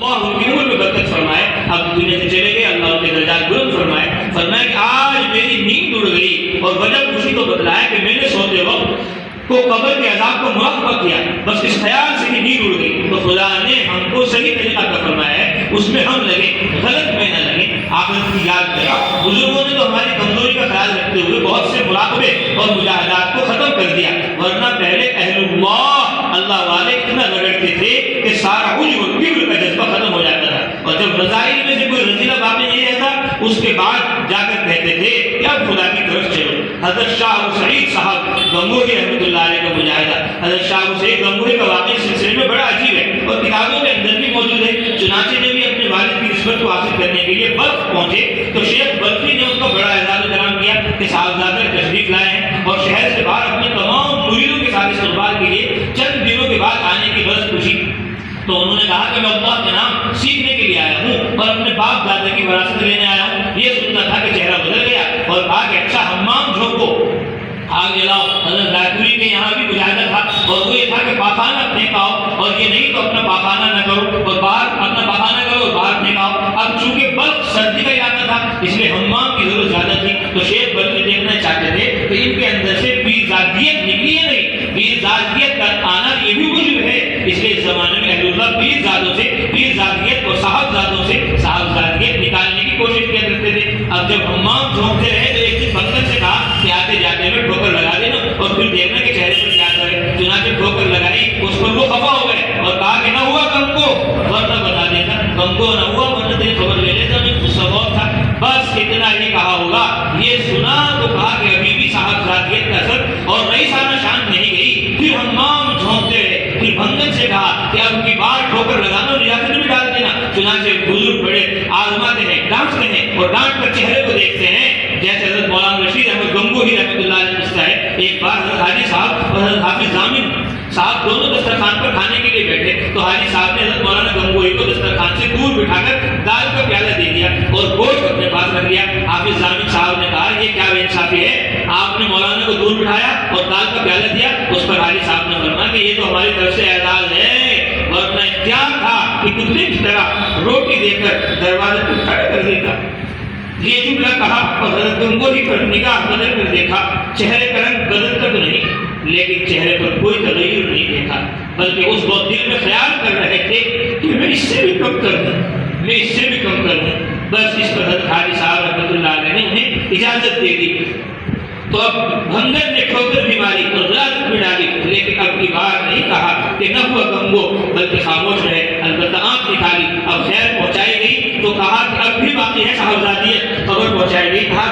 اللہ ان کی عمر میں برکت فرمائے. اب دنیا سے چلے گئے, اللہ ان کے درجات بلند فرمائے. فرمایا کہ آج میری نیند اڑ گئی اور وجہ خوشی کو بتلایا کہ میں نے سوتے وقت کو قبر کے عذاب کو مراقبہ کیا, بس اس خیال سے کہ نیند اڑ گئی. تو خدا نے ہم کو صحیح طریقہ کا فرمایا ہے, اس میں ہم لگے, غلط میں نہ لگے. آخرت کی یاد کریں. بزرگوں نے تو ہماری کمزوری کا خیال رکھتے ہوئے بہت سے مراقبے اور مجاہدات کو ختم کر دیا, ورنہ پہلے اہل اللہ والے اتنا رگڑتے تھے کہ سارا عجب اور کبر کا جذبہ ختم ہو جاتا تھا, اور جب رضائل میں سے کوئی رضیلہ باقی نہیں رہتا اس کے بعد جا کر کہتے تھے کہ اب خدا کی طرف چلو. حضرت شاہ سعید صاحب گنگوہی رحمۃ اللہ علیہ کا مجاہدہ, حضرت شاہ سعید گنگوہی کا واقعہ سلسلے میں بڑا عجیب ہے اور کتابوں کے اندر بھی موجود ہے. چنانچہ جب یہ اپنے والد کی نسبت کو حاصل کرنے کے لیے بلخ پہنچے تو شیخ بلخی نے ان کا بڑا اعزاز و کرام کیا کہ صاحبزادہ تشریف لائے ہیں اور شہر سے باہر اپنے تمام مریدوں کے ساتھ استقبال کے لیے چند دنوں کے بعد آنے کی بس خوشی. تو انہوں نے کہا کہ میں اللہ کے نام سیکھنے کے لیے آیا ہوں اور اپنے باپ دادا کی وراثت لینے آیا ہوں. یہ سننا تھا کہ چہرہ بدل گیا اور کہا کہ اچھا حمام جھونکو, آگ جلاؤ. حضرت رائے کے یہاں بھی مجاہدہ تھا اور وہ یہ تھا کہ پاخانہ پھینکاؤ, اور یہ نہیں تو اپنا پاخانہ نہ کرو اور باہر اپنا پاخانہ کرو اور باہر پھینکاؤ. اب چونکہ بلخ سردی کا علاقہ تھا اس لیے حمام کی ضرورت زیادہ تھی, تو شیخ بلخی دیکھنا چاہتے تھے کہ ان کے اندر سے پیرزادیت نکلی ہے نہیں. پیرزادیت کا آنا یہ بھی وجود ہے, اس لیے اس زمانے میں اہل اللہ پیرزادوں سے پیرزادیت اور صاحبزادوں سے صاحبزادیت نکالنے کی کوشش کیا کرتے تھے. اب جب حمام جھونکتے رہے تو ایک دن بنکر سے کہا کہ آتے جاتے میں ٹھوکر لگا دینا اور پھر دیکھنا کہ چہرے پر کیا کرے. چنانچہ ٹھوکر لگائی, اس پر وہ خفا ہو گئے اور کہا کہ نہ ہوا کم کو ورنہ بتا دیتا, کم کو نہ ہوا ورنہ تیری خبر لے لیتا, میں غصہ بہت تھا. بس اتنا ہی کہا ہوگا. یہ سنا تو کہا کہ ابھی بھی صاحبزادیت کا اثر اور رئیسانہ شان نہیں گئی. پھر حمام جھونکتے رہے. پھر بھنگن سے کہا کہ اب کی بار ٹھوکر لگانا اور ریاست میں ڈال دینا. چنانچہ بزرگ بڑے آزماتے ہیں, ڈانٹتے ہیں اور ڈانٹ کر چہرے کو دیکھتے ہیں. جیسے حضرت مولانا رشید احمد گنگوہی رحمۃ اللہ علیہ قصہ ہے, ایک بار حضرت حاجی صاحب اور حضرت حافظ ضامن صاحب دونوں دسترخوان پر کھانے کے لیے بیٹھے تو حاجی صاحب نے حضرت مولانا گنگوہی کو دسترخوان سے دور بٹھا کر دال کا پیالہ دے دیا اور گوشت اپنے پاس رکھ لیا. حافظ ضامن صاحب نے کہا یہ کیا بے انصافی ہے, آپ نے مولانا کو دور بٹھایا اور دال کا پیالہ دیا. اس پر حاجی صاحب نے فرمایا کہ یہ تو ہماری طرف سے اعزاز ہے, ورنہ اختیار تھا کہ کتے کی طرح روٹی دے کر دروازے کو کھڑا کر دیتا. یہ جملہ کہا اور حضرت گنگوہی پر نگاہ بدل کر دیکھا. چہرے کا رنگ بدلتا تو نہیں لیکن چہرے پر کوئی تغیر نہیں دیکھا, بلکہ اس وقت دل میں خیال کر رہے تھے کہ میں اس سے بھی کم کر دوں, میں اس سے بھی کم کر دوں. بس اس پر حضرت حاجی صاحب رحمۃ اللہ علیہ نے انہیں اجازت دے دی. تو اب بھنگر نے ٹھوکر بھی ماری اور غلط بھی ڈالی, لیکن اب کی بار نہیں کہا کہ نہ ہوا گنگو, بلکہ خاموش رہے. البتہ آنکھ نکالی, اب خیر پہنچائی گئی تو کہا کہ اب بھی باقی ہے صاحبزادیت. خبر پہنچائی گئی, کہا